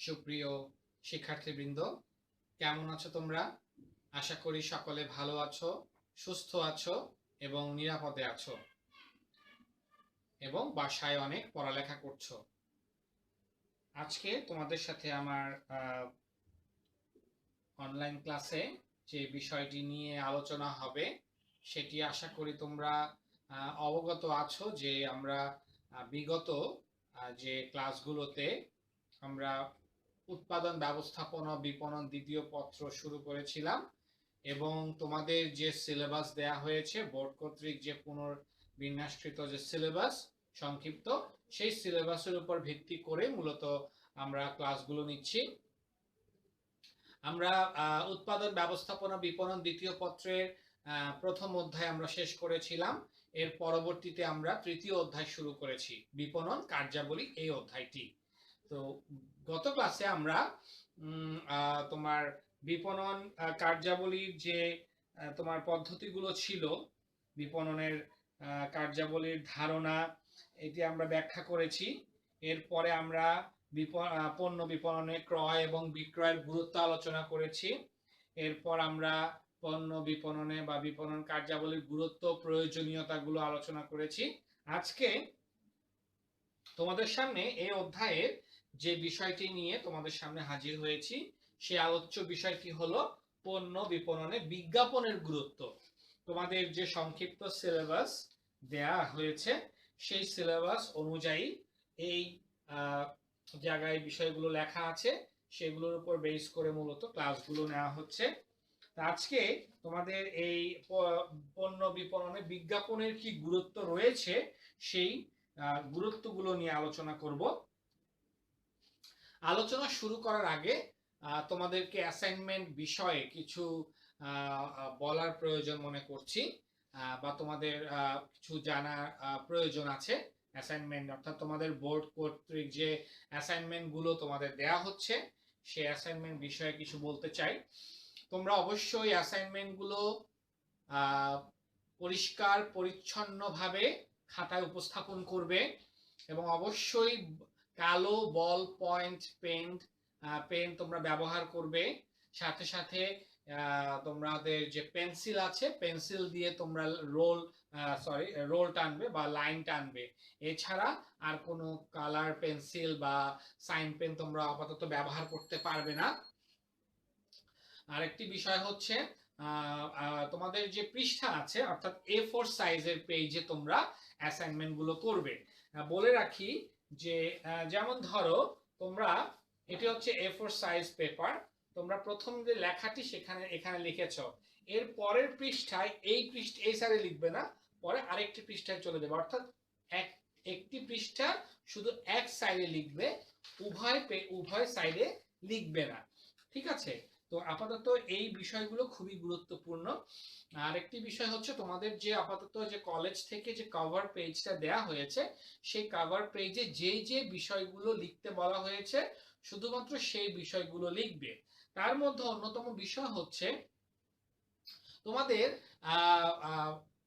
সুপ্রিয় শিক্ষার্থীবৃন্দ, কেমন আছো তোমরা? আশা করি সকলে ভালো আছো, সুস্থ আছো এবং নিরাপদে আছো এবং বাসায় অনেক পড়ালেখা করছো। আজকে তোমাদের সাথে আমার অনলাইন ক্লাসে যে বিষয়টি নিয়ে আলোচনা হবে সেটি আশা করি তোমরা অবগত আছো যে আমরা বিগত যে ক্লাসগুলোতে আমরা উৎপাদন ব্যবস্থাপনা বিপণন দ্বিতীয় পত্র শুরু করেছিলাম এবং তোমাদের যে সিলেবাস দেয়া হয়েছে বোর্ড কর্তৃক যে পুনর্বিন্যাসকৃত যে সিলেবাস সংক্ষিপ্ত, সেই সিলেবাসের উপর ভিত্তি করে মূলত আমরা ক্লাসগুলো নিচ্ছি। আমরা উৎপাদন ব্যবস্থাপনা বিপণন দ্বিতীয় পত্রের প্রথম অধ্যায় আমরা শেষ করেছিলাম। এর পরবর্তীতে আমরা তৃতীয় অধ্যায় শুরু করেছি, বিপণন কার্যাবলী, এই অধ্যায়টি। তো গত ক্লাসে আমরা তোমার বিপণন কার্যাবলীর যে তোমার পদ্ধতিগুলো ছিল, বিপণনের কার্যাবলীর ধারণা, এটি আমরা ব্যাখ্যা করেছি। এরপরে আমরা পণ্য বিপণনে ক্রয় এবং বিক্রয়ের গুরুত্ব আলোচনা করেছি। এরপর আমরা পণ্য বিপণনে বা বিপণন কার্যাবলীর গুরুত্ব, প্রয়োজনীয়তাগুলো আলোচনা করেছি। আজকে তোমাদের সামনে এই অধ্যায়ের যে বিষয়টি নিয়ে তোমাদের সামনে হাজির হয়েছি, সে আলোচ্য বিষয়টি হলো পণ্য বিপণনে বিজ্ঞাপনের গুরুত্ব। তোমাদের যে সংক্ষিপ্ত সিলেবাস দেয়া হয়েছে সেই সিলেবাস অনুযায়ী এই জায়গায় বিষয়গুলো লেখা আছে, সেগুলোর উপর বেস করে মূলত ক্লাসগুলো নেওয়া হচ্ছে। আজকে তোমাদের এই পণ্য বিপণনে বিজ্ঞাপনের কি গুরুত্ব রয়েছে সেই গুরুত্বগুলো নিয়ে আলোচনা করব। আলোচনা শুরু করার আগে তোমাদেরকে অ্যাসাইনমেন্ট বিষয়ে কিছু বলার প্রয়োজন মনে করছি, বা তোমাদের কিছু জানার প্রয়োজন আছে। অ্যাসাইনমেন্ট অর্থাৎ তোমাদের বোর্ড কর্তৃক যে অ্যাসাইনমেন্ট গুলো তোমাদের দেয়া হচ্ছে, সেই অ্যাসাইনমেন্ট বিষয়ে কিছু বলতে চাই। তোমরা অবশ্যই অ্যাসাইনমেন্ট গুলো পরিষ্কার পরিচ্ছন্নভাবে খাতায় উপস্থাপন করবে এবং অবশ্যই কালো বল পয়েন্ট পেন তোমরা ব্যবহার করবে। সাথে সাথে তোমাদের যে পেন্সিল আছে, পেন্সিল দিয়ে তোমরা রোল টানবে বা লাইন টানবে। এছাড়া আর কোনো কালার পেন্সিল বা সাইন পেন তোমরা আপাতত ব্যবহার করতে পারবে না। আরেকটি বিষয় হচ্ছে তোমাদের যে পৃষ্ঠা আছে, অর্থাৎ A4 সাইজের পেজে তোমরা অ্যাসাইনমেন্ট গুলো করবে। বলে রাখি যে যেমন ধরো তোমরা, এটি হচ্ছে A4 সাইজ পেপার, তোমরা প্রথম যে লেখাটি এখানে লিখেছ, এর পরের পৃষ্ঠায় এই সাইডে লিখবে না, পরে আরেকটি পৃষ্ঠায় চলে যাবে। অর্থাৎ একটি পৃষ্ঠা শুধু এক সাইডে লিখবে, উভয় সাইডে লিখবে না। ঠিক আছে? তো আপাতত এই বিষয়গুলো খুবই গুরুত্বপূর্ণ। আরেকটি বিষয় হচ্ছে তোমাদের যে আপাতত যে কলেজ থেকে যে কভার পেজটা দেয়া হয়েছে, সেই কভার পেজে যে বিষয়গুলো লিখতে বলা হয়েছে শুধুমাত্র সেই বিষয়গুলো লিখবে। তার মধ্যে অন্যতম বিষয় হচ্ছে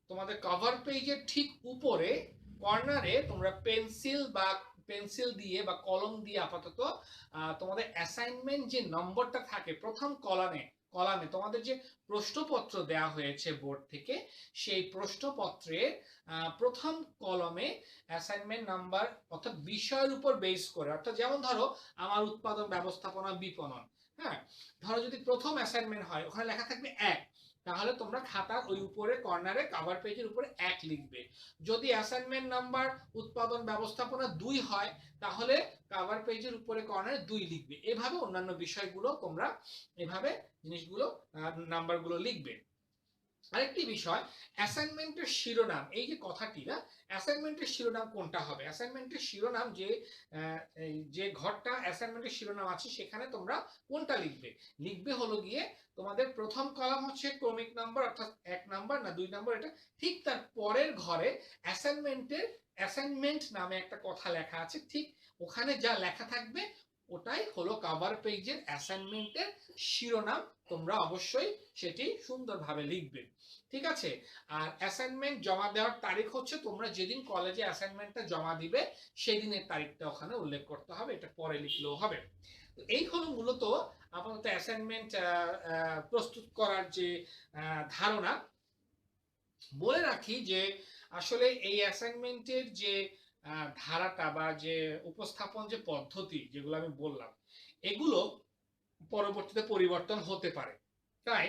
তোমাদের কভার পেজের ঠিক উপরে কর্নারে তোমরা পেন্সিল দিয়ে বা কলম দিয়ে আপাতত তোমাদের অ্যাসাইনমেন্ট যে নম্বরটা থাকে প্রথম কলামে তোমাদের যে প্রশ্নপত্র দেয়া হয়েছে বোর্ড থেকে, সেই প্রশ্নপত্রের প্রথম কলমে অ্যাসাইনমেন্ট নাম্বার অর্থাৎ বিষয়ের উপর বেস করে, অর্থাৎ যেমন ধরো আমার উৎপাদন ব্যবস্থাপনা বিপণন, হ্যাঁ, ধরো যদি প্রথম অ্যাসাইনমেন্ট হয় ওখানে লেখা থাকবে 1, তাহলে তোমরা খাতার ওই উপরে কর্নারে কভার পেজের উপরে 1 লিখবে। যদি অ্যাসাইনমেন্ট নাম্বার উৎপাদন ব্যবস্থাপনা 2 হয়, তাহলে কভার পেজের উপরে কর্নারে 2 লিখবে। এভাবে অন্যান্য বিষয়গুলো তোমরা এভাবে জিনিসগুলো নাম্বারগুলো লিখবে। আরেকটি বিষয়, অ্যাসাইনমেন্টের শিরোনাম, এই যে কথাটি না, অ্যাসাইনমেন্টের শিরোনাম কোনটা হবে? অ্যাসাইনমেন্টের শিরোনাম যে ঘরটা অ্যাসাইনমেন্টের শিরোনাম আছে সেখানে তোমরা কোনটা লিখবে হলো গিয়ে তোমাদের প্রথম কলাম হচ্ছে ক্রমিক নাম্বার, অর্থাৎ 1 নাম্বার না 2 নাম্বার, এটা ঠিক তার পরের ঘরে অ্যাসাইনমেন্ট নামে একটা কথা লেখা আছে, ঠিক ওখানে যা লেখা থাকবে ওটাই হলো কভার পেজের অ্যাসাইনমেন্টের শিরোনাম। তোমরা অবশ্যই সেটি সুন্দরভাবে লিখবে, ঠিক আছে? আর অ্যাসাইনমেন্ট জমা দেওয়ার তারিখ হচ্ছে তোমরা যেদিন কলেজে অ্যাসাইনমেন্টটা জমা দিবে সেই দিনের তারিখটা ওখানে উল্লেখ করতে হবে, এটা পরে লিখলেও হবে। তো এই হলো মূলত আপাতত অ্যাসাইনমেন্ট প্রস্তুত করার যে ধারণা। বলে রাখি যে আসলে এই অ্যাসাইনমেন্টের যে ধারাটা বা যে উপস্থাপন যে পদ্ধতি যেগুলো আমি বললাম, এগুলো পরবর্তীতে পরিবর্তন হতে পারে। তাই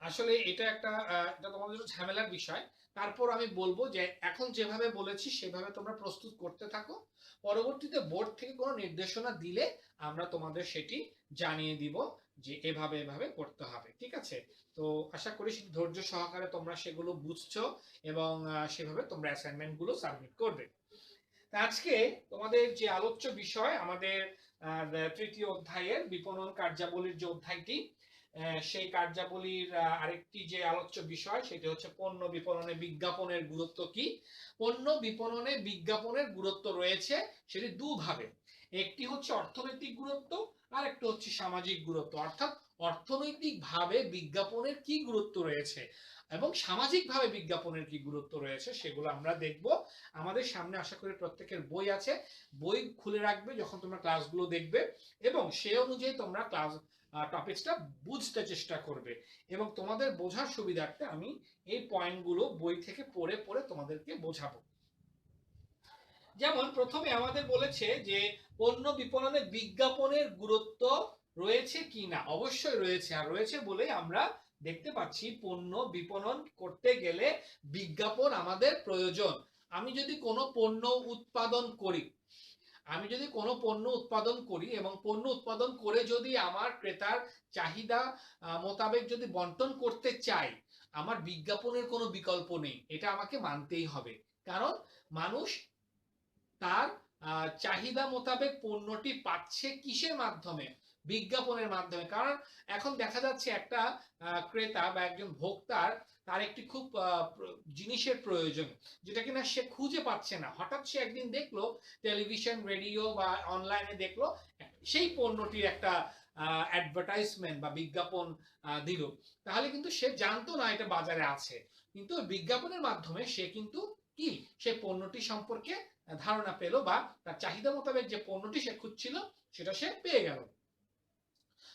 আসলে এটা এটা তোমাদের জন্য ঝামেলার বিষয়। তারপর আমি বলবো যে এখন যেভাবে বলেছি সেভাবে তোমরা প্রস্তুত করতে থাকো। পরবর্তীতে বোর্ড থেকে কোনো নির্দেশনা দিলে আমরা তোমাদের সেটি জানিয়ে দিব যে এভাবে এভাবে করতে হবে, ঠিক আছে? তো আশা করি ধৈর্য সহকারে তোমরা সেগুলো বুঝছো এবং সেভাবে তোমরা অ্যাসাইনমেন্ট গুলো সাবমিট করবে। আজকে তোমাদের যে আলোচ্য বিষয় আমাদের তৃতীয় অধ্যায়ের বিপণন কার্যাবলীর যে অধ্যায়টি, সেই কার্যাবলীর আরেকটি যে আলোচ্য বিষয় সেটি হচ্ছে পণ্য বিপণনে বিজ্ঞাপনের গুরুত্ব কি। পণ্য বিপণনে বিজ্ঞাপনের গুরুত্ব রয়েছে সেটি দুভাবে, একটি হচ্ছে অর্থনৈতিক গুরুত্ব আর একটি হচ্ছে সামাজিক গুরুত্ব। অর্থাৎ অর্থনৈতিকভাবে বিজ্ঞাপনের কি গুরুত্ব রয়েছে এবং সামাজিকভাবে বিজ্ঞাপনের কি গুরুত্ব রয়েছে সেগুলো আমরা দেখব। আমাদের সামনে আশা করি প্রত্যেকের বই আছে, বই খুলে রাখবে যখন তোমরা ক্লাসগুলো দেখবে এবং সেই অনুযায়ী তোমরা ক্লাস টপিকসটা বুঝতে চেষ্টা করবে এবং তোমাদের বোঝার সুবিধার্থে আমি এই পয়েন্টগুলো বই থেকে পড়ে পড়ে তোমাদেরকে বোঝাবো। যেমন প্রথমে আমাদের বলেছে যে পণ্য বিপণনে বিজ্ঞাপনের গুরুত্ব রয়েছে কি না। অবশ্যই রয়েছে, আর রয়েছে বলেই আমরা দেখতে পাচ্ছি পণ্য বিপণন করতে গেলে বিজ্ঞাপন আমাদের প্রয়োজন। আমি যদি কোনো পণ্য উৎপাদন করি, এবং পণ্য উৎপাদন করে যদি আমার ক্রেতার চাহিদা মোতাবেক যদি বন্টন করতে চাই, আমার বিজ্ঞাপনের কোনো বিকল্প নেই, এটা আমাকে মানতেই হবে। কারণ মানুষ তার চাহিদা মোতাবেক পণ্যটি পাচ্ছে কিসের মাধ্যমে? বিজ্ঞাপনের মাধ্যমে। কারণ এখন দেখা যাচ্ছে একটা ক্রেতা বা একজন ভোক্তার তার একটি খুব জিনিসের প্রয়োজন যেটা কিনা সে খুঁজে পাচ্ছে না, হঠাৎ সে একদিন দেখলো টেলিভিশন রেডিও বা অনলাইনে দেখলো সেই পণ্যটির একটা অ্যাডভার্টাইজমেন্ট বা বিজ্ঞাপন দিল, তাহলে কিন্তু সে জানতো না এটা বাজারে আছে, কিন্তু বিজ্ঞাপনের মাধ্যমে সে কিন্তু কি সেই পণ্যটি সম্পর্কে ধারণা পেল বা তার চাহিদা মোতাবেক যে পণ্যটি সে খুঁজছিল সেটা সে পেয়ে গেল।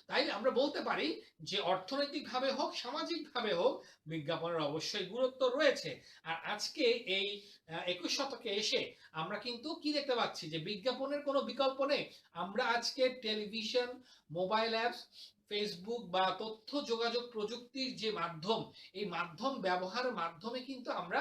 তাই আমরা বলতে পারি যে অর্থনৈতিকভাবে হোক সামাজিকভাবে হোক বিজ্ঞাপনের অবশ্যই গুরুত্ব রয়েছে। আর আজকে এই 21 শতকে এসে আমরা কিন্তু কি দেখতে পাচ্ছি যে বিজ্ঞাপনের কোনো বিকল্প নেই। আমরা আজকে টেলিভিশন, মোবাইল অ্যাপস, ফেসবুক বা তথ্য যোগাযোগ প্রযুক্তির যে মাধ্যম, এই মাধ্যম ব্যবহারের মাধ্যমে কিন্তু আমরা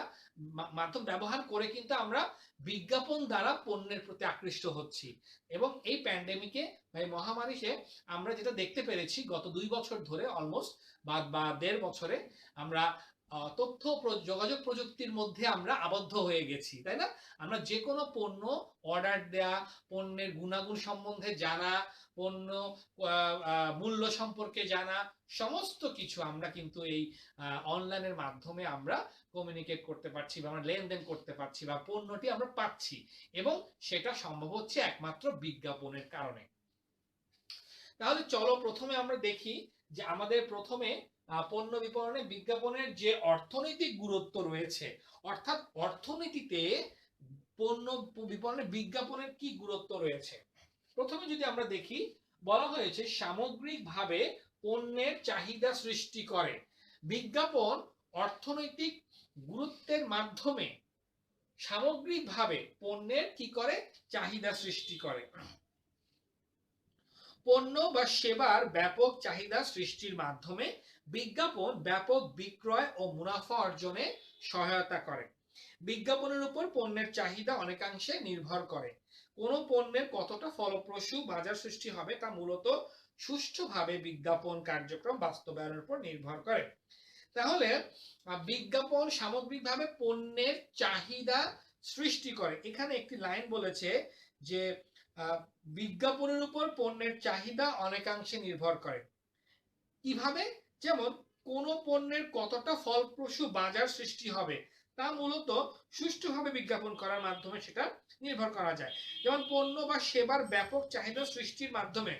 মাধ্যম ব্যবহার করে কিন্তু আমরা বিজ্ঞাপন দ্বারা পণ্যের প্রতি আকৃষ্ট হচ্ছি। এবং এই প্যান্ডেমিকে বা এই মহামারীতে আমরা যেটা দেখতে পেরেছি গত 2 বছর ধরে অলমোস্ট বা 1.5 বছরে আমরা তথ্য যোগাযোগ প্রযুক্তির মধ্যে আমরা আবদ্ধ হয়ে গেছি, তাই না? আমরা যে কোনো পণ্য অর্ডার দেয়া, পণ্যের গুণাগুণ সম্বন্ধে জানা, পণ্য মূল্য সম্পর্কে জানা, সমস্ত কিছু আমরা কিন্তু এই অনলাইনের মাধ্যমে আমরা কমিউনিকেট করতে পারছি বা আমরা লেনদেন করতে পারছি বা পণ্যটি আমরা পাচ্ছি, এবং সেটা সম্ভব হচ্ছে একমাত্র বিজ্ঞাপনের কারণে। তাহলে চলো প্রথমে আমরা দেখি যে আমাদের প্রথমে পণ্য বিপণনে বিজ্ঞাপনের যে অর্থনৈতিক গুরুত্ব রয়েছে, অর্থাৎ অর্থনীতিতে পণ্য বিপণনে বিজ্ঞাপনের কি গুরুত্ব রয়েছে। প্রথমে যদি আমরা দেখি, বলা হয়েছে সামগ্রিকভাবে পণ্যের চাহিদা সৃষ্টি করে। বিজ্ঞাপন অর্থনৈতিক গুরুত্বের মাধ্যমে সামগ্রিকভাবে পণ্যের কি করে? চাহিদা সৃষ্টি করে। পণ্য বা সেবার ব্যাপক চাহিদা সৃষ্টির মাধ্যমে বিজ্ঞাপন ব্যাপক বিক্রয় ও মুনাফা অর্জনে সহায়তা করে। বিজ্ঞাপনের উপর পণ্যের চাহিদা অনেকাংশে নির্ভর করে। কোন পণ্যের কতটা ফলপ্রসূ বাজার সৃষ্টি হবে তা মূলত সুষ্ঠুভাবে বিজ্ঞাপন কার্যক্রম বাস্তবায়নের উপর নির্ভর করে। তাহলে বিজ্ঞাপন সামগ্রিকভাবে পণ্যের চাহিদা সৃষ্টি করে। এখানে একটি লাইন বলেছে যে বিজ্ঞাপনের উপর পণ্যের চাহিদা অনেকাংশে নির্ভর করে। কিভাবে? যেমন কোন পণ্যের কতটা ফলপ্রসূ বাজার সৃষ্টি হবে তা মূলত সুষ্ঠুভাবে বিজ্ঞাপন করার মাধ্যমে সেটা নির্ভর করা যায়। যেমন পণ্য বা সেবার ব্যাপক চাহিদা সৃষ্টির মাধ্যমে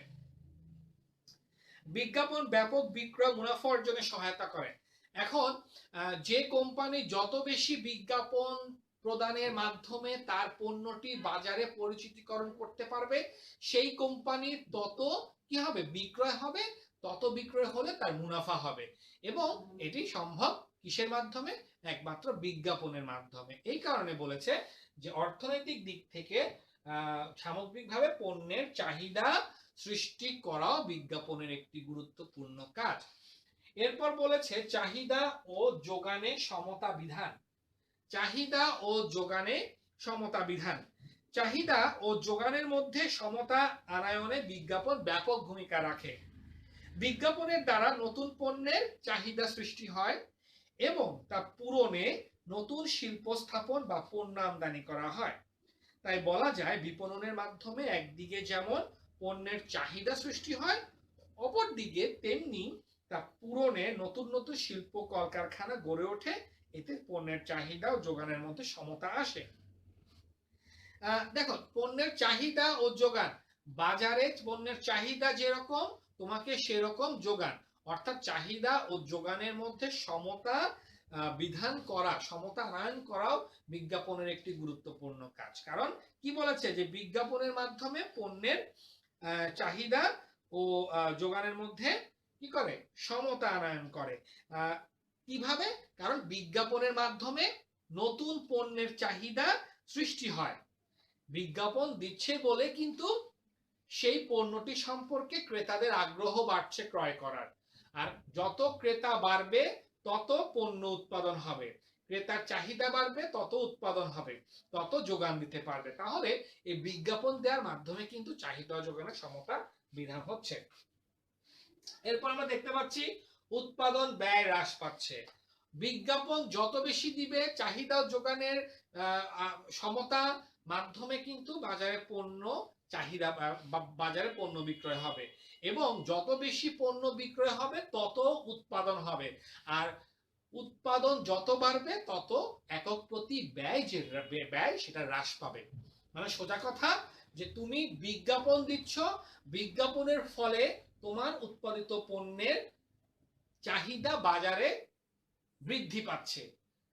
বিজ্ঞাপন ব্যাপক বিক্রয় মুনাফা অর্জনে সহায়তা করে। এখন যে কোম্পানি যত বেশি বিজ্ঞাপন প্রদানের মাধ্যমে তার পণ্যটি বাজারে পরিচিতিকরণ করতে পারবে, সেই কোম্পানির তত কি হবে, বিক্রয় হবে, তত বিক্রয় হলে তার মুনাফা হবে। এবং এটি সম্ভব কিসের মাধ্যমে? একমাত্র বিজ্ঞাপনের মাধ্যমে। এই কারণে বলেছে যে অর্থনৈতিক দিক থেকে সামগ্রিকভাবে পণ্যের চাহিদা সৃষ্টি করাও বিজ্ঞাপনের একটি গুরুত্বপূর্ণ কাজ। এরপর বলেছে চাহিদা ও যোগানে সমতা বিধান। চাহিদা ও যোগানে সমতা বিধান। চাহিদা ও যোগানের মধ্যে সমতা আনয়নে বিজ্ঞাপন ব্যাপক ভূমিকা রাখে। বিজ্ঞাপনের দ্বারা নতুন পণ্যের চাহিদা সৃষ্টি হয় এবং তা পূরণে নতুন শিল্প স্থাপন বা পণ্য আমদানি করা হয়। তাই বলা যায় বিপণনের মাধ্যমে একদিকে যেমন পণ্যের চাহিদা সৃষ্টি হয়, অপরদিকে তেমনি তা পূরণে নতুন নতুন শিল্প কলকারখানা গড়ে ওঠে। এতে পণ্যের চাহিদা ও যোগানের মধ্যে সমতা আসে। দেখো, পণ্যের চাহিদা ও যোগান, বাজারে পণ্যের চাহিদা যেরকম তোমাকে সেরকম যোগান, অর্থাৎ চাহিদা ও যোগানের মধ্যে সমতা বিধান করা, সমতা আনয়ন করাও বিজ্ঞাপনের একটি গুরুত্বপূর্ণ কাজ। কারণ কি বলেছে যে বিজ্ঞাপনের মাধ্যমে পণ্যের চাহিদা ও যোগানের মধ্যে কি করে, সমতা আনয়ন করে। কিভাবে? কারণ বিজ্ঞাপনের মাধ্যমে নতুন পণ্যের চাহিদা সৃষ্টি হয়। বিজ্ঞাপন দিচ্ছে বলে কিন্তু সেই পণ্যটি সম্পর্কে ক্রেতাদের আগ্রহ বাড়ছে ক্রয় করার। আর যত ক্রেতা বাড়বে তত পণ্য উৎপাদন হবে, ক্রেতার চাহিদা বাড়বে তত উৎপাদন হবে, তত যোগান দিতে পারবে। তাহলে এই বিজ্ঞাপন দেওয়ার মাধ্যমে কিন্তু চাহিদা যোগানের সমতা বিধান হচ্ছে। এরপর আমরা দেখতে পাচ্ছি উৎপাদন ব্যয় হ্রাস পাচ্ছে। বিজ্ঞাপন যত বেশি দিবে, চাহিদা যোগানের সমতা মাধ্যমে কিন্তু বাজারে পণ্য চাহিদা, বাজারে পণ্য বিক্রয় হবে এবং যত বেশি পণ্য বিক্রয় হবে তত উৎপাদন হবে। আর উৎপাদন যত বাড়বে তত একক প্রতি ব্যয়, যে ব্যয় সেটা হ্রাস পাবে। মানে সোজা কথা যে তুমি বিজ্ঞাপন দিচ্ছ, বিজ্ঞাপনের ফলে তোমার উৎপাদিত পণ্যের চাহিদা বাজারে বৃদ্ধি পাচ্ছে।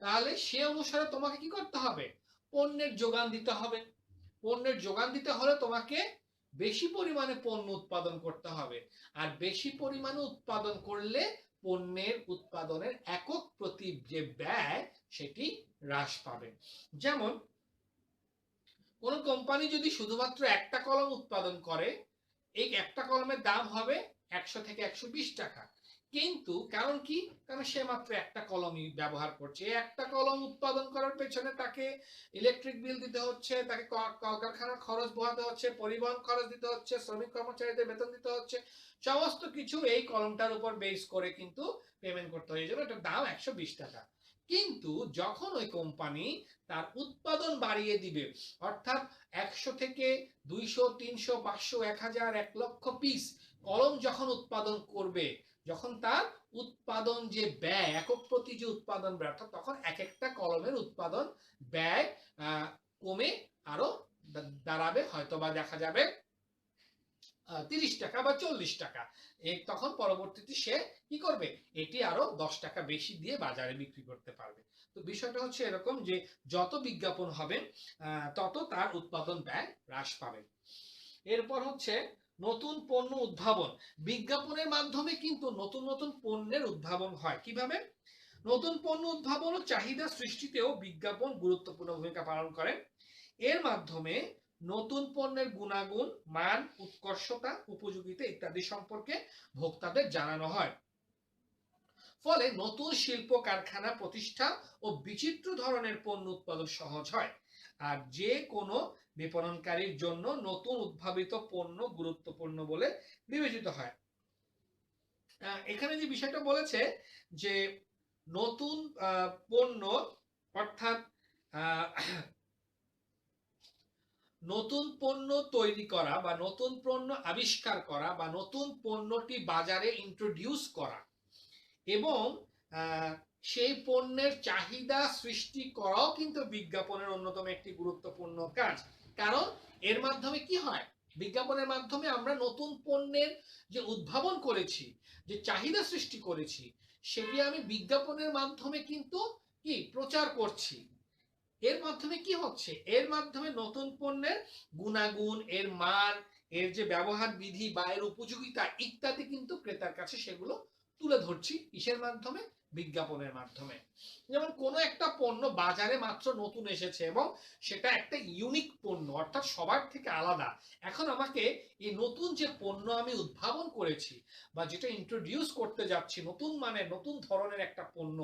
তাহলে সে অনুসারে তোমাকে কি করতে হবে? পণ্যের যোগান দিতে হবে। পণ্যের যোগান দিতে হলে তোমাকে বেশি পরিমাণে পণ্য উৎপাদন করতে হবে। আর বেশি পরিমাণে উৎপাদন করলে পণ্যের উৎপাদনের একক প্রতি যে ব্যয় সেটি হ্রাস পাবে। যেমন কোন কোম্পানি যদি শুধুমাত্র একটা কলম উৎপাদন করে, এই একটা কলমের দাম হবে 100 থেকে 120 টাকা। কিন্তু কারণ কি? কারণ সে মাত্র একটা কলমই ব্যবহার করছে। একটা কলম উৎপাদন করার পেছনে তাকে ইলেকট্রিক বিল দিতে হচ্ছে, তাকে কলকারখানার খরচ বহাতে হচ্ছে, পরিবহন খরচ দিতে হচ্ছে, শ্রমিক কর্মচারীদের বেতন দিতে হচ্ছে, সমস্ত কিছু এই কলমটার উপর বেস করে কিন্তু পেমেন্ট করতে হয়। এই জন্য এটার দাম 120 টাকা। কিন্তু যখন ওই কোম্পানি তার উৎপাদন বাড়িয়ে দিবে, অর্থাৎ 100 থেকে 200, 300, 500, 1000, 1 লক্ষ পিস কলম যখন উৎপাদন করবে, যখন তার উৎপাদন যে ব্যয়, একক প্রতি যে উৎপাদন ব্যয়, অর্থাৎ তখন এক একটা কলমের উৎপাদন ব্যয় কমে আরো দাঁড়াবে, হয়তোবা দেখা যাবে 30 টাকা বা 40 টাকা। তখন পরবর্তীতে সে কি করবে? এটি আরো 10 টাকা বেশি দিয়ে বাজারে বিক্রি করতে পারবে। তো বিষয়টা হচ্ছে এরকম যে যত বিজ্ঞাপন হবে তত তার উৎপাদন ব্যয় হ্রাস পাবে। এরপর হচ্ছে নতুন পণ্য উদ্ভাবন। বিজ্ঞাপনের মাধ্যমে কিন্তু নতুন নতুন পণ্যের উদ্ভাবন হয়। কিভাবে? নতুন পণ্য উদ্ভাবন ও চাহিদা সৃষ্টিতেও বিজ্ঞাপন গুরুত্বপূর্ণ ভূমিকা পালন করে। এর মাধ্যমে নতুন পণ্যের গুণাগুণ, মান, উৎকর্ষতা, উপযোগিতা ইত্যাদি সম্পর্কে ভোক্তাদের জানানো হয়। ফলে নতুন শিল্প কারখানা প্রতিষ্ঠা ও বিচিত্র ধরনের পণ্য উৎপাদন সহজ হয়। আর যে কোনো বিপণনকারীর জন্য নতুন উদ্ভাবিত পণ্য গুরুত্বপূর্ণ বলে বিবেচিত হয়। এখানে যে বিষয়টা বলেছে যে নতুন পণ্য, অর্থাৎ নতুন পণ্য তৈরি করা বা নতুন পণ্য আবিষ্কার করা বা নতুন পণ্যটি বাজারে ইন্ট্রোডিউস করা এবং সেই পণ্যের চাহিদা সৃষ্টি করাও কিন্তু বিজ্ঞাপনের অন্যতম একটি গুরুত্বপূর্ণ কাজ। কারণ এর মাধ্যমে কি হয়, বিজ্ঞাপনের মাধ্যমে আমরা নতুন পণ্যের যে উদ্ভাবন করেছি, যে চাহিদা সৃষ্টি করেছি, সেটি আমি বিজ্ঞাপনের মাধ্যমে কিন্তু কি প্রচার করছি। এর মাধ্যমে কি হচ্ছে, এর মাধ্যমে নতুন পণ্যের গুণাগুণ, এর মান, এর যে ব্যবহার বিধি বা এর উপযোগিতা ইত্যাদি কিন্তু ক্রেতার কাছে সেগুলো তুলে ধরছি। কিসের মাধ্যমে? বিজ্ঞাপনের মাধ্যমে। যেমন কোনো একটা পণ্য বাজারে মাত্র নতুন এসেছে এবং সেটা একটা ইউনিক পণ্য, অর্থাৎ সবার থেকে আলাদা। এখন আমাকে এই নতুন যে পণ্য আমি উদ্ভাবন করেছি বা যেটা ইন্ট্রোডিউস করতে যাচ্ছি, নতুন মানের নতুন ধরনের একটা পণ্য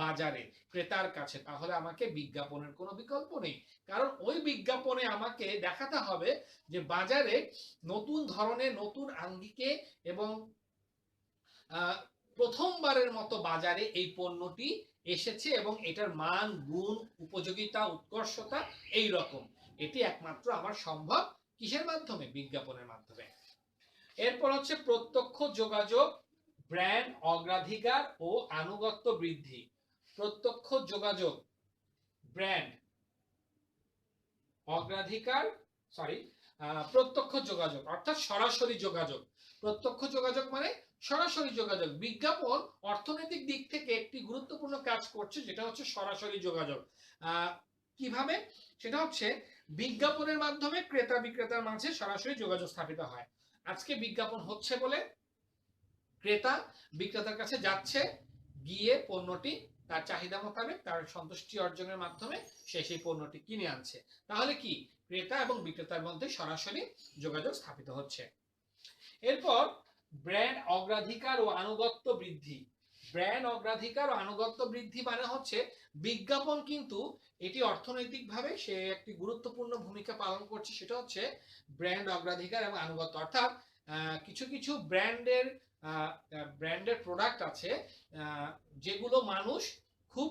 বাজারে ক্রেতার কাছে, তাহলে আমাকে বিজ্ঞাপনের কোনো বিকল্প নেই। কারণ ওই বিজ্ঞাপনে আমাকে দেখাতে হবে যে বাজারে নতুন ধরনের, নতুন আঙ্গিকে এবং প্রথমবারের মতো বাজারে এই পণ্যটি এসেছে এবং এটার মান, গুণ, উপযোগিতা, উৎকর্ষতা এই রকম। এটি একমাত্র আমার সম্ভব কিসের মাধ্যমে? বিজ্ঞাপনের মাধ্যমে। এরপর হচ্ছে প্রত্যক্ষ যোগাযোগ, ব্র্যান্ড অগ্রাধিকার ও আনুগত্য বৃদ্ধি। প্রত্যক্ষ যোগাযোগ, ব্র্যান্ড অগ্রাধিকার, সরি প্রত্যক্ষ যোগাযোগ অর্থাৎ সরাসরি যোগাযোগ। প্রত্যক্ষ যোগাযোগ মানে সরাসরি যোগাযোগ। বিজ্ঞাপন অর্থনৈতিক দিক থেকে একটি গুরুত্বপূর্ণ কাজ করছে, যেটা হচ্ছে সরাসরি যোগাযোগ। কিভাবে? সেটা হচ্ছে বিজ্ঞাপনের মাধ্যমে ক্রেতা বিক্রেতার মাঝে সরাসরি যোগাযোগ স্থাপিত হয়। আজকে বিজ্ঞাপন হচ্ছে বলে ক্রেতা বিক্রেতার কাছে যাচ্ছে, গিয়ে পণ্যটি তার চাহিদা মোতাবেক তার সন্তুষ্টি অর্জনের মাধ্যমে সে সেই পণ্যটি কিনে আনছে। তাহলে কি ক্রেতা এবং বিক্রেতার মধ্যে সরাসরি যোগাযোগ স্থাপিত হচ্ছে। এরপর ব্র্যান্ড অগ্রাধিকার ও আনুগত্য বৃদ্ধি। ব্র্যান্ড অগ্রাধিকার ও আনুগত্য বৃদ্ধি মানে হচ্ছে বিজ্ঞাপন কিন্তু এটি অর্থনৈতিকভাবে সে একটি গুরুত্বপূর্ণ ভূমিকা পালন করছে। সেটা হচ্ছে ব্র্যান্ড অগ্রাধিকার এবং আনুগত্য, অর্থাৎ কিছু কিছু ব্র্যান্ডের প্রোডাক্ট আছে যেগুলো মানুষ খুব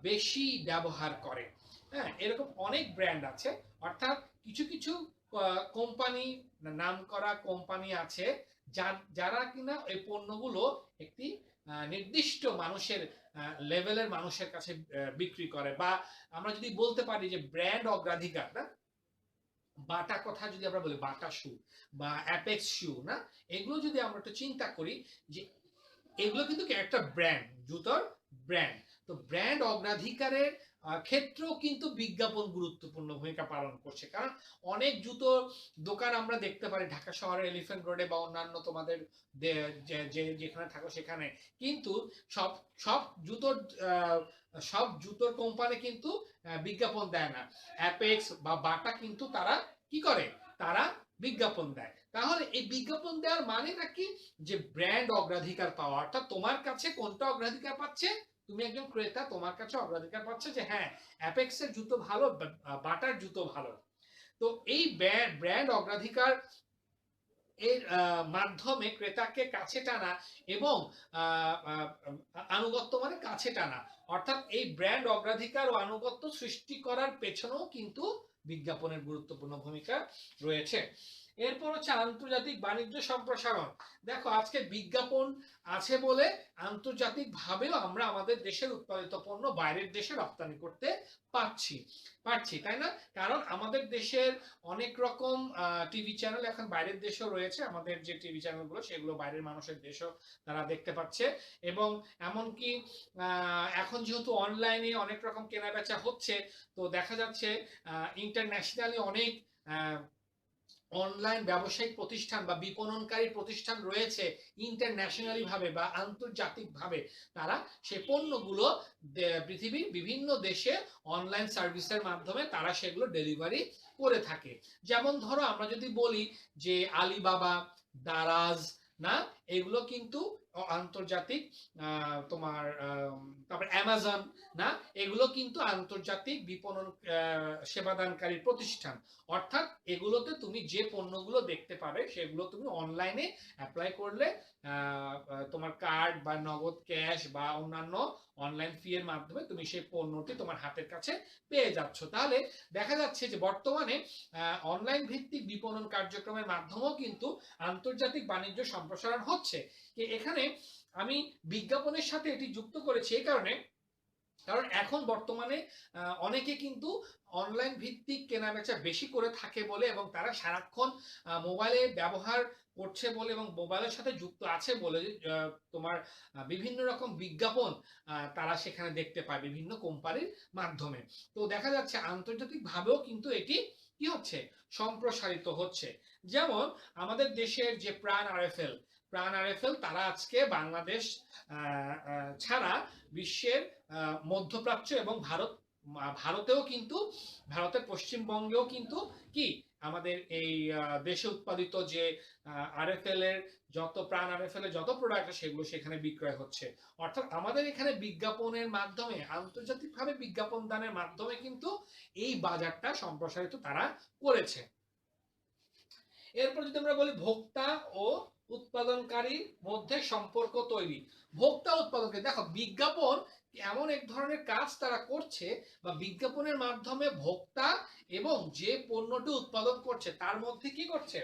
বেশি ব্যবহার করে। হ্যাঁ, এরকম অনেক ব্র্যান্ড আছে। অর্থাৎ কিছু কিছু কোম্পানি, নামকরা কোম্পানি আছে যারা কিনা এই পণ্যগুলো একটি নির্দিষ্ট মানুষের লেভেলের মানুষের কাছে বিক্রি করে। বা আমরা যদি বলতে পারি যে ব্র্যান্ড অগ্রাধিকার, না বাটা কথা যদি আমরা বলি, বাটা শু বা অ্যাপেক্স শু, না এগুলো যদি আমরা একটু চিন্তা করি যে এগুলো কিন্তু একটা ব্র্যান্ড, জুতোর ব্র্যান্ড। তো ব্র্যান্ড অগ্রাধিকারের ক্ষেত্রেও কিন্তু বিজ্ঞাপন গুরুত্বপূর্ণ ভূমিকা পালন করছে। কারণ অনেক জুতোর দোকান আমরা দেখতে পারি ঢাকা শহরের এলিফ্যান্ট রোডে বা অন্যান্য তোমাদের যেখানে থাকো সেখানে, কিন্তু সব সব জুতোর সব জুতোর কোম্পানি কিন্তু বিজ্ঞাপন দেয় না। অ্যাপেক্স বা বাটা কিন্তু তারা কি করে? তারা বিজ্ঞাপন দেয়। তাহলে এই বিজ্ঞাপন দেওয়ার মানেটা কি? যে ব্র্যান্ড অগ্রাধিকার পাওয়া, অর্থাৎ তোমার কাছে কোনটা অগ্রাধিকার পাচ্ছে? তুমি একজন ক্রেতা, তোমার কাছে অগ্রাধিকার পাচ্ছে যে হ্যাঁ অ্যাপেক্সের জুতো ভালো, বাটার জুতো ভালো। তো এই ব্র্যান্ড অগ্রাধিকার এর মাধ্যমে ক্রেতাকে কাছে টানা এবং আনুগত্য মানে কাছে টানা, অর্থাৎ এই ব্র্যান্ড অগ্রাধিকার ও আনুগত্য সৃষ্টি করার পেছনেও কিন্তু বিজ্ঞাপনের গুরুত্বপূর্ণ ভূমিকা রয়েছে। এরপর হচ্ছে আন্তর্জাতিক বাণিজ্য সম্প্রসারণ। দেখো আজকে বিজ্ঞাপন আছে বলে আন্তর্জাতিক ভাবেও আমরা আমাদের দেশের উৎপাদিত পণ্য বাইরের দেশে রপ্তানি করতে পারছি, তাই না? কারণ আমাদের দেশের অনেক রকম টিভি চ্যানেল এখন বাইরের দেশেও রয়েছে। আমাদের যে টিভি চ্যানেলগুলো সেগুলো বাইরের মানুষের দেশেও তারা দেখতে পাচ্ছে। এবং এমনকি এখন যেহেতু অনলাইনে অনেক রকম কেনা বেচা হচ্ছে, তো দেখা যাচ্ছে ইন্টারন্যাশনালি অনেক অনলাইন ব্যবসায়িক প্রতিষ্ঠান বা বিপণনকারী প্রতিষ্ঠান রয়েছে ইন্টারন্যাশনালি ভাবে বা আন্তর্জাতিক ভাবে। তারা সেই পণ্যগুলো পৃথিবীর বিভিন্ন দেশে অনলাইন সার্ভিসের মাধ্যমে তারা সেগুলো ডেলিভারি করে থাকে। যেমন ধরো আমরা যদি বলি যে আলিবাবা, দারাজ, না এগুলো কিন্তু আন্তর্জাতিক, তোমার তারপর অ্যামাজন, না এগুলো কিন্তু আন্তর্জাতিক বিপণন সেবাদানকারী প্রতিষ্ঠান। অর্থাৎ এগুলোতে তুমি যে পণ্যগুলো দেখতে পাবে সেগুলো তুমি অনলাইনে অ্যাপ্লাই করলে তোমার কার্ড বা নগদ ক্যাশ বা অন্যান্য অনলাইন ফি এর মাধ্যমে তুমি সেই পণ্যটি তোমার হাতের কাছে পেয়ে যাচ্ছ। তাহলে দেখা যাচ্ছে যে বর্তমানে অনলাইন ভিত্তিক বিপণন কার্যক্রমের মাধ্যমেও কিন্তু আন্তর্জাতিক বাণিজ্য সম্প্রসারণ হচ্ছে। এখানে আমি বিজ্ঞাপনের সাথে এটি যুক্ত করেছি এই কারণে, কারণ এখন বর্তমানে অনেকে কিন্তু অনলাইন ভিত্তিক কেনাবেচা বেশি করে থাকে বলে এবং তারা সারাক্ষণ মোবাইলে ব্যবহার করছে বলে এবং মোবাইলের সাথে যুক্ত আছে বলে তোমার বিভিন্ন রকম বিজ্ঞাপন তারা সেখানে দেখতে পায় বিভিন্ন কোম্পানির মাধ্যমে। তো দেখা যাচ্ছে আন্তর্জাতিক ভাবেও কিন্তু এটি কি হচ্ছে, সম্প্রসারিত হচ্ছে। যেমন আমাদের দেশের যে প্রাণ আরএফএল তারা আজকে বাংলাদেশ ছাড়া বিশ্বের মধ্যপ্রাচ্য এবং ভারতেও কিন্তু, ভারতের পশ্চিমবঙ্গেও কিন্তু কি আমাদের এই দেশে উৎপাদিত যে আরএফএল এর প্রাণ আরএফএল এর যত প্রোডাক্ট সেগুলো সেখানে বিক্রয় হচ্ছে। অর্থাৎ আমাদের এখানে বিজ্ঞাপনের মাধ্যমে, আন্তর্জাতিকভাবে বিজ্ঞাপন দানের মাধ্যমে কিন্তু এই বাজারটা সম্প্রসারিত তারা করেছে। এরপর যদি আমরা বলি ভোক্তা ও উৎপাদনকারীর মধ্যে সম্পর্ক তৈরি। ভোক্তা উৎপাদনকারী, দেখো বিজ্ঞাপন এমন এক ধরনের কাজ তারা করছে বা বিজ্ঞাপনের মাধ্যমে ভোক্তা এবং যে পণ্যটি উৎপাদন করছে তার মধ্যে কি করছে,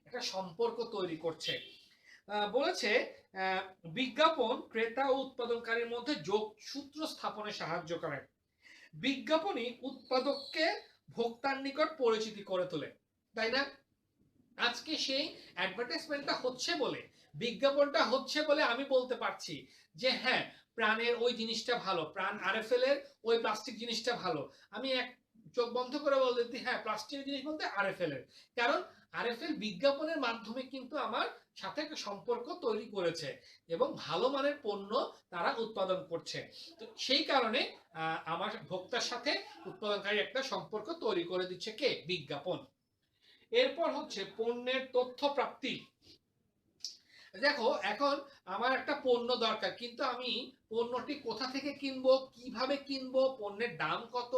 একটা সম্পর্ক তৈরি করছে। বলেছে বিজ্ঞাপন ক্রেতা ও উৎপাদনকারীর মধ্যে যোগসূত্র স্থাপনে সাহায্য করে। বিজ্ঞাপনই উৎপাদককে ভোক্তার নিকট পরিচিতি করে তোলে, তাই না? আজকে সেই অ্যাডভার্টাইজমেন্টটা হচ্ছে বলে, বিজ্ঞাপনটা হচ্ছে বলে আমি বলতে পারছি যে হ্যাঁ প্রাণের ওই জিনিসটা ভালো, প্রাণ আরএফএল এর ওই প্লাস্টিক জিনিসটা ভালো। আমি এক চোখ বন্ধ করে বলতে হ্যাঁ প্লাস্টিকের জিনিস বলতে আরএফএল এর, কারণ আরএফএল বিজ্ঞাপনের মাধ্যমে কিন্তু আমার সাথে একটা সম্পর্ক তৈরি করেছে এবং ভালো মানের পণ্য তারা উৎপাদন করছে। তো সেই কারণে আমার ভোক্তার সাথে উৎপাদনকারী একটা সম্পর্ক তৈরি করে দিচ্ছে কে, বিজ্ঞাপন। এরপর হচ্ছে পণ্যের তথ্য প্রাপ্তি। দেখো এখন আমার একটা পণ্য দরকার, কিন্তু আমি পণ্যটি কোথা থেকে কিনবো, কিভাবে কিনবো, পণ্যের দাম কত,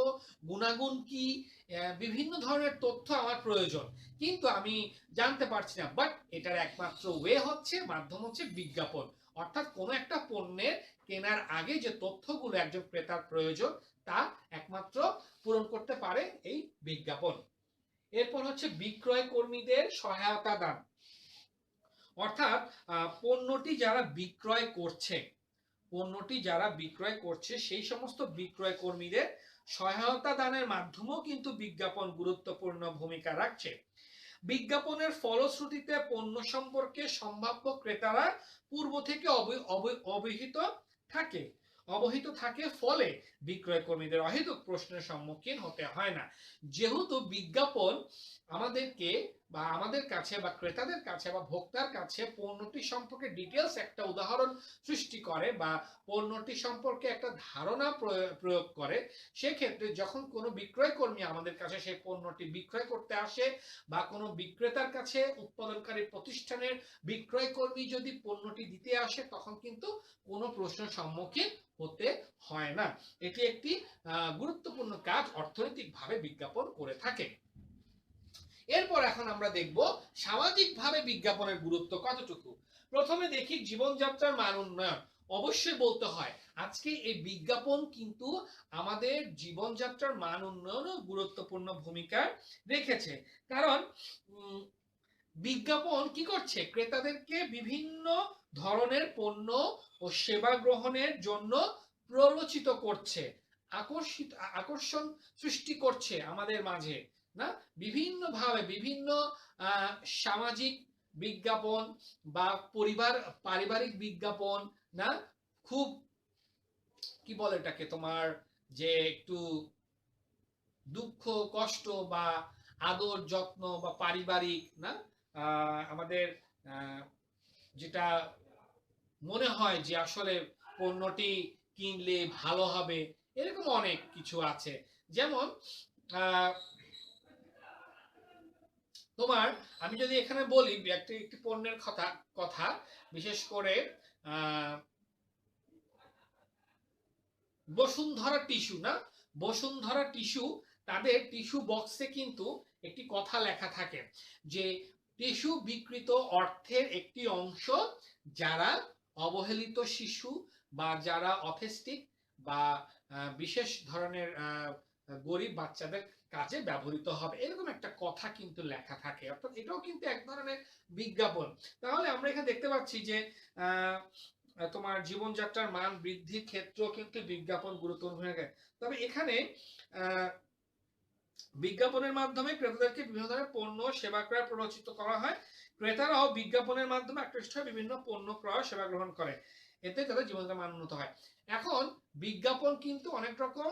গুণাগুণ কি, বিভিন্ন ধরনের তথ্য আমার প্রয়োজন, কিন্তু আমি জানতে পারছি না। বাট এটার একমাত্র মাধ্যম হচ্ছে বিজ্ঞাপন। অর্থাৎ কোনো একটা পণ্যের কেনার আগে যে তথ্যগুলো একজন ক্রেতার প্রয়োজন তা একমাত্র পূরণ করতে পারে এই বিজ্ঞাপন। এরপর হচ্ছে বিক্রয় কর্মীদের সহায়তা দান। অর্থাৎ পণ্যটি যারা বিক্রয় করছে সেই সমস্ত বিক্রয় কর্মীদের সহায়তা দানের মাধ্যমেও কিন্তু বিজ্ঞাপন গুরুত্বপূর্ণ ভূমিকা রাখছে। বিজ্ঞাপনের ফলশ্রুতিতে পণ্য সম্পর্কে সম্ভাব্য ক্রেতারা পূর্ব থেকে অবহিত থাকে, ফলে বিক্রয় কর্মীদের অহেতুক প্রশ্নের সম্মুখীন হতে হয় না। যেহেতু বিজ্ঞাপন আমাদেরকে বা আমাদের কাছে বা ক্রেতাদের কাছে বা ভোক্তার কাছে পণ্যটি সম্পর্কে ডিটেলস একটা উদাহরণ সৃষ্টি করে বা পণ্যটি সম্পর্কে একটা ধারণা প্রয়োগ করে, সেক্ষেত্রে যখন কোনো বিক্রয় কর্মী আমাদের কাছে সেই পণ্যটি বিক্রয় করতে আসে বা কোনো বিক্রেতার কাছে উৎপাদনকারী প্রতিষ্ঠানের বিক্রয় কর্মী যদি পণ্যটি দিতে আসে, তখন কিন্তু কোনো প্রশ্নের সম্মুখীন হতে হয় না। এটি একটি গুরুত্বপূর্ণ কাজ অর্থনৈতিকভাবে বিজ্ঞাপন করে থাকে। এরপর এখন আমরা দেখব সামাজিকভাবে বিজ্ঞাপনের গুরুত্ব কতটুকু। প্রথমে দেখি জীবনযাত্রার মান উন্নয়ন। অবশ্যই বলতে হয় আজকে এই বিজ্ঞাপন কিন্তু আমাদের জীবনযাত্রার মান উন্নয়নও গুরুত্বপূর্ণ ভূমিকা রেখেছে। কারণ বিজ্ঞাপন কি করছে, ক্রেতাদেরকে বিভিন্ন ধরনের পণ্য ও সেবা গ্রহণের জন্য প্ররোচিত করছে, আকর্ষণ সৃষ্টি করছে আমাদের মাঝে না, বিভিন্নভাবে বিভিন্ন সামাজিক বিজ্ঞাপন বা পারিবারিক বিজ্ঞাপন না, খুব কি বলে এটাকে তোমার যে একটু দুঃখ কষ্ট বা আদর যত্ন বা পারিবারিক না, আমাদের যেটা মনে হয় যে আসলে পণ্যটি কিনলে ভালো হবে, এরকম অনেক কিছু আছে। যেমন তোমার আমি যদি এখানে বলি একটি পণ্যের কথা বিশেষ করে বসুন্ধরা টিস্যু না, বসুন্ধরা টিস্যু, তাদের টিস্যু বক্সে কিন্তু একটি কথা লেখা থাকে যে টিস্যু বিকৃত অর্থের একটি অংশ যারা অবহেলিত শিশু বা যারা অটিস্টিক বা বিশেষ ধরনের গরিব বাচ্চাদের কাজে ব্যবহৃত হবে, এরকম একটা কথা কিন্তু লেখা থাকে। অর্থাৎ এটাও কিন্তু এক ধরনের বিজ্ঞাপন। তাহলে আমরা এখানে দেখতে পাচ্ছি যে তোমার জীবনযাত্রার মান বৃদ্ধির ক্ষেত্রেও কিন্তু বিজ্ঞাপন গুরুত্বপূর্ণ ভূমিকা। তবে এখানে বিজ্ঞাপনের মাধ্যমে ক্রেতাদেরকে বিভিন্ন ধরনের পণ্য সেবা ক্রয় প্ররোচিত করা হয়। ক্রেতারাও বিজ্ঞাপনের মাধ্যমে আকৃষ্ট হয়ে বিভিন্ন পণ্য ক্রয় সেবা গ্রহণ করে, এতে তাদের জীবনযাত্রার মান উন্নত হয়। এখন বিজ্ঞাপন কিন্তু অনেক রকম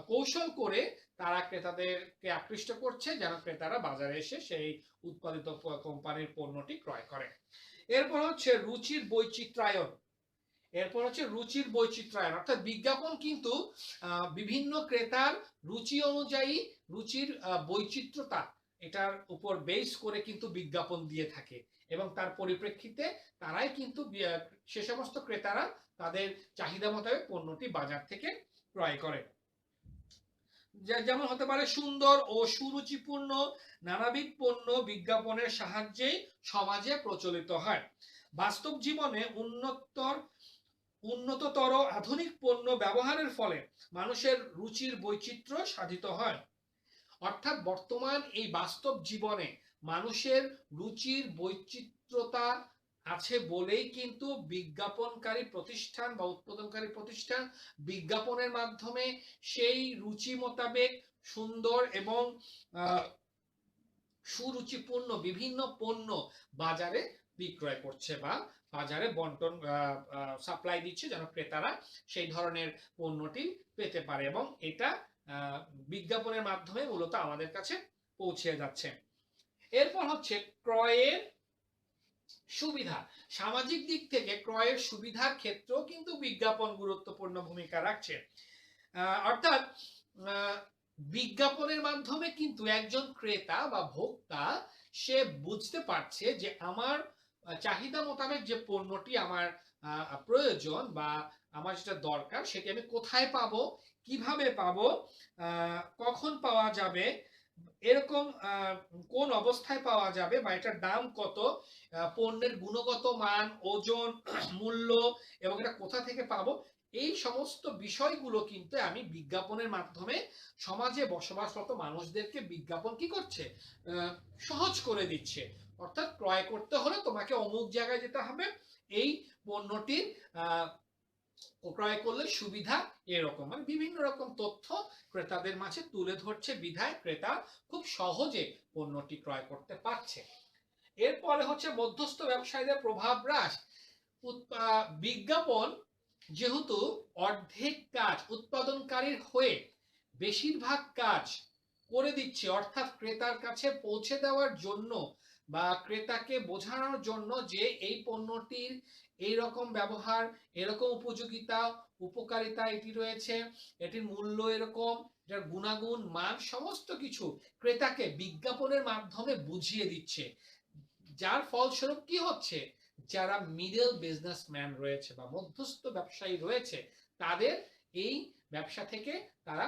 কৌশল করে তারা ক্রেতাদেরকে আকৃষ্ট করছে, যেন ক্রেতারা বাজারে এসে সেই উৎপাদিত কোম্পানির পণ্যটি ক্রয় করে। এরপর হচ্ছে রুচির বৈচিত্র্যায়ন। এরপর হচ্ছে রুচির বৈচিত্র্যায়ন, অর্থাৎ বিজ্ঞাপন কিন্তু বিভিন্ন ক্রেতার রুচি অনুযায়ী রুচির বৈচিত্র্যতা এটার উপর বেস করে কিন্তু বিজ্ঞাপন দিয়ে থাকে, এবং তার পরিপ্রেক্ষিতে তারাই কিন্তু সে সমস্ত ক্রেতারা তাদের চাহিদা মোতাবেক পণ্যটি বাজার থেকে ক্রয় করে। যেমন হতে পারে সুন্দর ও সুরুচিপূর্ণ নানাবিধ পণ্য বিজ্ঞাপনের সাহায্যে সমাজে প্রচলিত হয়। বাস্তব জীবনে উন্নততর আধুনিক পণ্য ব্যবহারের ফলে মানুষের রুচির বৈচিত্র্য সাধিত হয়। অর্থাৎ বর্তমান এই বাস্তব জীবনে মানুষের রুচির বৈচিত্র্যতা আছে বলেই কিন্তু বিজ্ঞাপনকারী প্রতিষ্ঠান বা উৎপাদনকারী প্রতিষ্ঠান বিজ্ঞাপনের মাধ্যমে সেই রুচি মোতাবেক সুন্দর এবং সুরুচিপূর্ণ বিভিন্ন পণ্য বাজারে বিক্রয় করছে বা বাজারে বন্টন সাপ্লাই দিচ্ছে, যেন ক্রেতারা সেই ধরনের পণ্যটি পেতে পারে, এবং এটা বিজ্ঞাপনের মাধ্যমে মূলত আমাদের কাছে পৌঁছে যাচ্ছে। এরপর হচ্ছে ক্রয়ের সুবিধা। সামাজিক দিক থেকে ক্রয়ের সুবিধার ক্ষেত্রেও কিন্তু বিজ্ঞাপন গুরুত্বপূর্ণ ভূমিকা রাখছে। অর্থাৎ বিজ্ঞাপনের মাধ্যমে কিন্তু একজন ক্রেতা বা ভোক্তা সে বুঝতে পারছে যে আমার চাহিদা মোতাবেক যে পণ্যটি আমার প্রয়োজন বা আমার যেটা দরকার সেটি আমি কোথায় পাবো, কিভাবে পাবো, কখন পাওয়া যাবে, এরকম কোন অবস্থায় পাওয়া যাবে বা এটার দাম কত, পণ্যের গুণগত মান, ওজন, মূল্য এবং এটা কোথা থেকে পাবো, এই সমস্ত বিষয়গুলো কিন্তু আমি বিজ্ঞাপনের মাধ্যমে সমাজে বসবাসরত মানুষদেরকে বিজ্ঞাপন কি করছে, সহজ করে দিচ্ছে। অর্থাৎ ক্রয় করতে হলে তোমাকে অমুক জায়গায় যেতে হবে, এই পণ্যটির ক্রয় করলে সুবিধা এরকম, মানে বিভিন্ন রকম তথ্য ক্রেতাদের মাঝে তুলে ধরছে বিধায় ক্রেতা খুব সহজে পণ্যটি ক্রয় করতে পারছে। এরপরে হচ্ছে মধ্যস্থ ব্যবসায়ীদের প্রভাব হ্রাস। বিজ্ঞাপন যেহেতু অর্ধেক কাজ উৎপাদনকারীর হয়ে বেশিরভাগ কাজ করে দিচ্ছে, অর্থাৎ ক্রেতার কাছে পৌঁছে দেওয়ার জন্য বা ক্রেতাকে বোঝানোর জন্য যে এই পণ্যটির এই রকম ব্যবহার, এরকম উপযোগিতা, উপকারিতা এটি রয়েছে, এটির মূল্য এরকম, এটার গুণাগুণ, মান সমস্ত কিছু ক্রেতাকে বিজ্ঞাপনের মাধ্যমে বুঝিয়ে দিচ্ছে। যার ফলস্বরূপ কি হচ্ছে, যারা মিডল বিজনেসম্যান রয়েছে বা মধ্যস্থ ব্যবসায়ী রয়েছে তাদের এই ব্যবসা থেকে তারা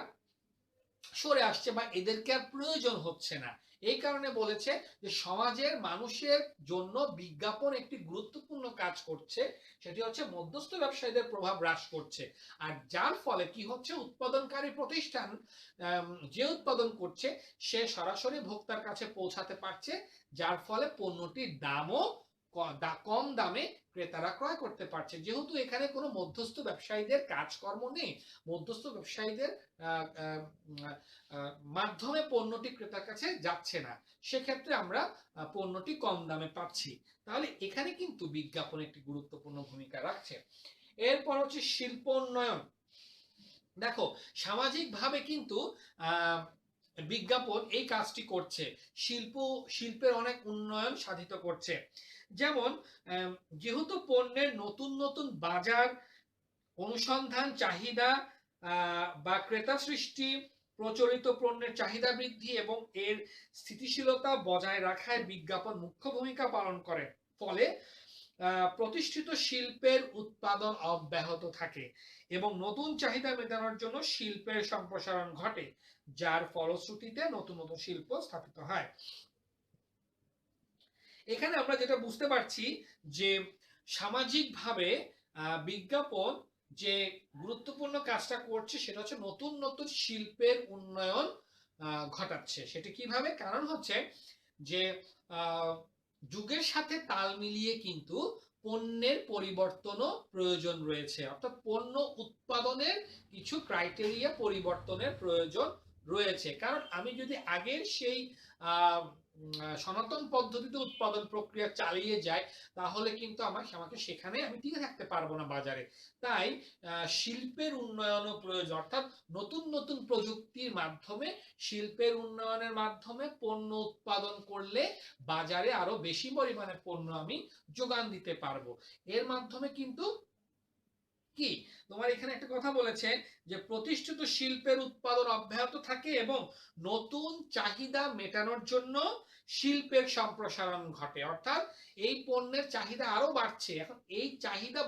সরে আসছে বা এদেরকে আর প্রয়োজন হচ্ছে না। এই কারণে বলেছে যে সমাজের মানুষের জন্য বিজ্ঞাপন একটি গুরুত্বপূর্ণ কাজ করছে, সেটি হচ্ছে মধ্যস্থ ব্যবসায়ীদের প্রভাব হ্রাস করছে। আর যার ফলে কি হচ্ছে, উৎপাদনকারী প্রতিষ্ঠান যে উৎপাদন করছে সে সরাসরি ভোক্তার কাছে পৌঁছাতে পারছে, যার ফলে পণ্যটির দামও কম দামে ক্রেতারা ক্রয় করতে পারছে। যেহেতু এখানে কোনো মধ্যস্থ ব্যবসায়ীদের কাজকর্ম নেই, মধ্যস্থ ব্যবসায়ীদের মাধ্যমে পণ্যটি ক্রেতার কাছে যাচ্ছে না, সেক্ষেত্রে আমরা পণ্যটি কম দামে পাচ্ছি। তাহলে এখানে কিন্তু বিজ্ঞাপন একটি গুরুত্বপূর্ণ ভূমিকা রাখছে। এরপর হচ্ছে শিল্পোন্নয়ন। দেখো সামাজিকভাবে কিন্তু বিজ্ঞাপন এই কাজটি করছে, শিল্পের অনেক উন্নয়ন সাধিত করছে। যেমন যেহেতু পণ্যের নতুন নতুন বাজার অনুসন্ধান, চাহিদা বা ক্রেতা সৃষ্টি, প্রচলিত পণ্যের চাহিদা বৃদ্ধি এবং এর স্থিতিশীলতা বজায় রাখায় বিজ্ঞাপন মুখ্য ভূমিকা পালন করে, ফলে প্রতিষ্ঠিত শিল্পের উৎপাদন অব্যাহত থাকে এবং নতুন চাহিদা মেটানোর জন্য শিল্পের সম্প্রসারণ ঘটে, যার ফলশ্রুতিতে নতুন নতুন শিল্প স্থাপিত হয়। এখানে আমরা যেটা বুঝতে পারছি যে সামাজিকভাবে বিজ্ঞাপন যে গুরুত্বপূর্ণ কাজটা করছে সেটা হচ্ছে নতুন নতুন শিল্পের উন্নয়ন ঘটাচ্ছে। সেটা কিভাবে? কারণ হচ্ছে যে যুগের সাথে তাল মিলিয়ে কিন্তু পণ্যের পরিবর্তনও প্রয়োজন রয়েছে, অর্থাৎ পণ্য উৎপাদনের কিছু ক্রাইটেরিয়া পরিবর্তনের প্রয়োজন রয়েছে। কারণ আমি যদি আগের সেই সনাতন পদ্ধতিতে উৎপাদন প্রক্রিয়া চালিয়ে যাই, তাহলে কিন্তু আমাকে সেখানে আমি টিকে থাকতে পারবো না বাজারে। তাই শিল্পের উন্নয়নও প্রয়োজন, অর্থাৎ নতুন নতুন প্রযুক্তির মাধ্যমে, শিল্পের উন্নয়নের মাধ্যমে পণ্য উৎপাদন করলে বাজারে আরো বেশি পরিমাণে পণ্য আমি যোগান দিতে পারবো। এর মাধ্যমে কিন্তু কি, তোমার এখানে একটা কথা বলেছে যে প্রতিষ্ঠিত শিল্পের উৎপাদন অব্যাহত থাকে এবং নতুন চাহিদা মেটানোর জন্য শিল্পের সম্প্রসারণ ঘটে। অর্থাৎ এই পণ্যের চাহিদা আরো বাড়ছে, এখন এই চাহিদা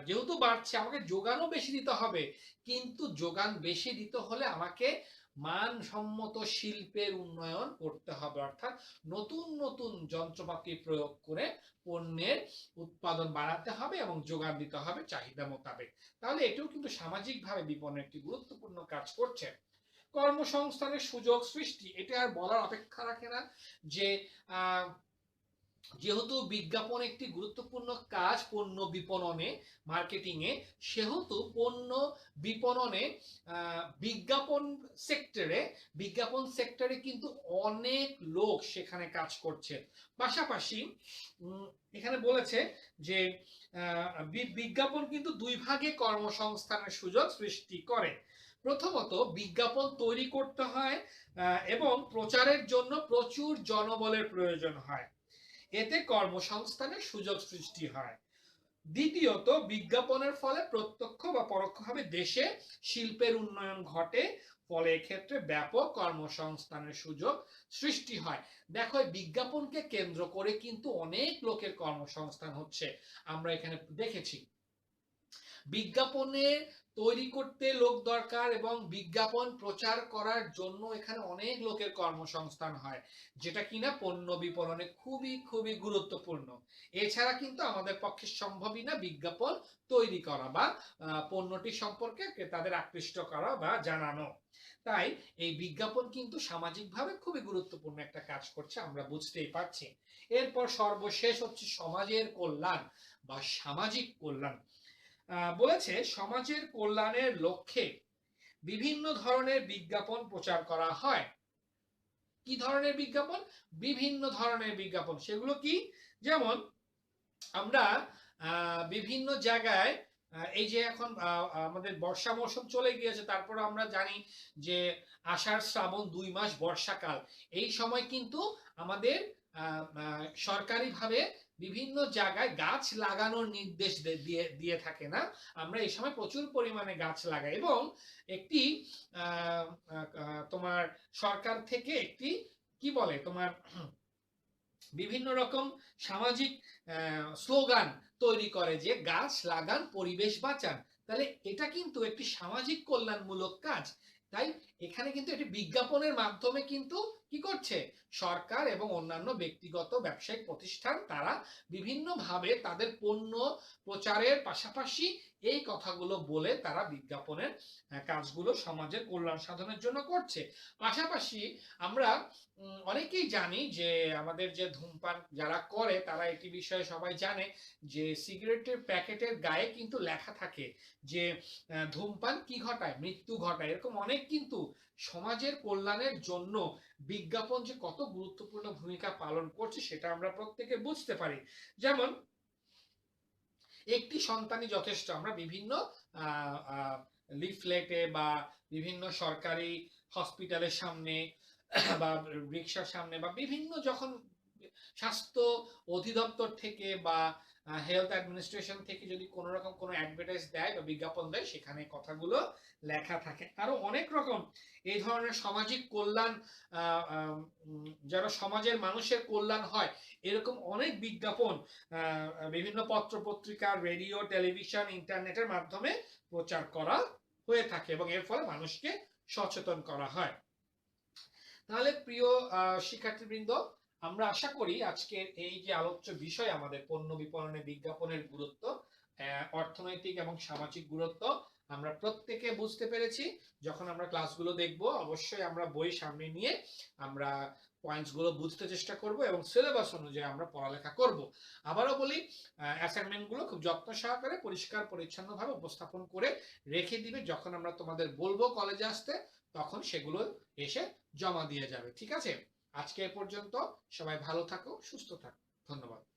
যেহেতু বাড়ছে, আমাকে যোগানও বেশি দিতে হবে। কিন্তু যোগান বেশি দিতে হলে আমাকে মানসম্মত শিল্পের উন্নয়ন করতে হবে, অর্থাৎ নতুন নতুন যন্ত্রপাতি প্রয়োগ করে পণ্যের উৎপাদন বাড়াতে হবে এবং যোগান দিতে হবে চাহিদা মোতাবেক। তাহলে এটাও কিন্তু সামাজিকভাবে বিপণন একটি গুরুত্বপূর্ণ কাজ করছে। কর্মসংস্থানের সুযোগ সৃষ্টি, এটা আর বলার অপেক্ষা রাখে না যে যেহেতু বিজ্ঞাপন একটি গুরুত্বপূর্ণ কাজ পণ্য বিপণনে, মার্কেটিংয়ে, সেহেতু পণ্য বিপণনে বিজ্ঞাপন সেক্টরে কিন্তু অনেক লোক সেখানে কাজ করছে। পাশাপাশি এখানে বলেছে যে বিজ্ঞাপন কিন্তু দুই ভাগে কর্মসংস্থানের সুযোগ সৃষ্টি করে। প্রথমত বিজ্ঞাপন তৈরি করতে হয় এবং প্রচারের জন্য প্রচুর জনবলের প্রয়োজন হয়, এতে কর্মসংস্থানের সুযোগ সৃষ্টি হয়। দ্বিতীয়ত বিজ্ঞাপনের ফলে প্রত্যক্ষ বা পরোক্ষভাবে দেশে শিল্পের উন্নয়ন ঘটে, ফলে এক্ষেত্রে ব্যাপক কর্মসংস্থানের সুযোগ সৃষ্টি হয়। দেখো বিজ্ঞাপনকে কেন্দ্র করে কিন্তু অনেক লোকের কর্মসংস্থান হচ্ছে, আমরা এখানে দেখেছি। বিজ্ঞাপনে তৈরি করতে লোক দরকার এবং বিজ্ঞাপন প্রচার করার জন্য এখানে অনেক লোকের কর্মসংস্থান হয়, যেটা কিনা পণ্য বিপণনে খুবই খুবই গুরুত্বপূর্ণ। এছাড়া কিন্তু আমাদের পক্ষে সম্ভবই না বিজ্ঞাপন তৈরি করা বা পণ্যটি সম্পর্কে ক্রেতাদের আকৃষ্ট করা বা জানানো। তাই এই বিজ্ঞাপন কিন্তু সামাজিকভাবে খুবই গুরুত্বপূর্ণ একটা কাজ করছে, আমরা বুঝতেই পারছি। এরপর সর্বশেষ হচ্ছে সমাজের কল্যাণ বা সামাজিক কল্যাণ। বলেছে সমাজের কল্যাণের লক্ষ্যে বিভিন্ন ধরনের বিজ্ঞাপন প্রচার করা হয়। কি ধরনের বিজ্ঞাপন? বিভিন্ন ধরনের বিজ্ঞাপন। সেগুলো কি? যেমন আমরা বিভিন্ন জায়গায় এই যে এখন আমাদের বর্ষা মৌসুম চলে গিয়েছে, তারপর আমরা জানি যে আষাঢ় শ্রাবণ 2 মাস বর্ষাকাল। এই সময় কিন্তু আমাদের সরকারিভাবে বিভিন্ন জায়গায় গাছ লাগানোর নির্দেশ দিয়ে থাকে না, আমরা এই সময় প্রচুর পরিমাণে গাছ লাগাই এবং একটি তোমার সরকার থেকে একটি কি বলে তোমার বিভিন্ন রকম সামাজিক স্লোগান তৈরি করে যে গাছ লাগান পরিবেশ বাঁচান। তাহলে এটা কিন্তু একটি সামাজিক কল্যাণমূলক কাজ। তাই এখানে কিন্তু এটি বিজ্ঞাপনের মাধ্যমে কিন্তু কি করছে সরকার এবং অন্যান্য ব্যক্তিগত ব্যবসায়িক প্রতিষ্ঠান, তারা বিভিন্নভাবে তাদের পণ্য প্রচারের পাশাপাশি এই কথাগুলো বলে তারা বিজ্ঞাপনের কাজগুলো সমাজের কল্যাণ সাধনের জন্য করছে। পাশাপাশি আমরা অনেকেই জানি যে আমাদের যে ধূমপান যারা করে তারা এটি বিষয়ে সবাই জানে যে সিগারেটের প্যাকেটের গায়ে কিন্তু লেখা থাকে যে ধূমপান কি ঘটায়, মৃত্যু ঘটায়। এরকম অনেক কিন্তু সমাজের কল্যাণের জন্য বিজ্ঞাপন যে কত গুরুত্বপূর্ণ ভূমিকা পালন করছে সেটা আমরা প্রত্যেকে বুঝতে পারি। যেমন একটি সন্তানই যথেষ্ট, আমরা বিভিন্ন লিফলেটে বা বিভিন্ন সরকারি হসপিটালের সামনে বা রিক্সার সামনে বা বিভিন্ন যখন স্বাস্থ্য অধিদপ্তর থেকে বা হেলথ অ্যাডমিনিস্ট্রেশন থেকে যদি কোনো রকম কোনো অ্যাডভার্টাইজ দেয় বা বিজ্ঞাপন দেয়, সেখানে কথাগুলো লেখা থাকে। আরো অনেক রকম এই ধরনের সামাজিক কল্যাণ, যারা সমাজের মানুষের কল্যাণ হয় এরকম অনেক বিজ্ঞাপন বিভিন্ন পত্র পত্রিকা, রেডিও, টেলিভিশন, ইন্টারনেটের মাধ্যমে প্রচার করা হয়ে থাকে এবং এর ফলে মানুষকে সচেতন করা হয়। তাহলে প্রিয় শিক্ষার্থীবৃন্দ, আমরা আশা করি আজকের এই যে আলোচ্য বিষয় আমাদের পণ্য বিপণনে বিজ্ঞাপনের গুরুত্ব, অর্থনৈতিক এবং সামাজিক গুরুত্ব আমরা প্রত্যেকে বুঝতে পেরেছি। যখন আমরা ক্লাসগুলো দেখব অবশ্যই আমরা বই সামনে নিয়ে আমরা পয়েন্টস গুলো বুঝতে চেষ্টা করব এবং সিলেবাস অনুযায়ী আমরা পড়ালেখা করব। আবারও বলি, অ্যাসাইনমেন্ট গুলো খুব যত্ন সহকারে পরিষ্কার পরিচ্ছন্নভাবে উপস্থাপন করে রেখে দিবে। যখন আমরা তোমাদের বলবো কলেজে আসতে, তখন সেগুলো এসে জমা দিয়ে যাবে। ঠিক আছে, আজকে এ পর্যন্ত। সবাই ভালো থাকো, সুস্থ থাকো। ধন্যবাদ।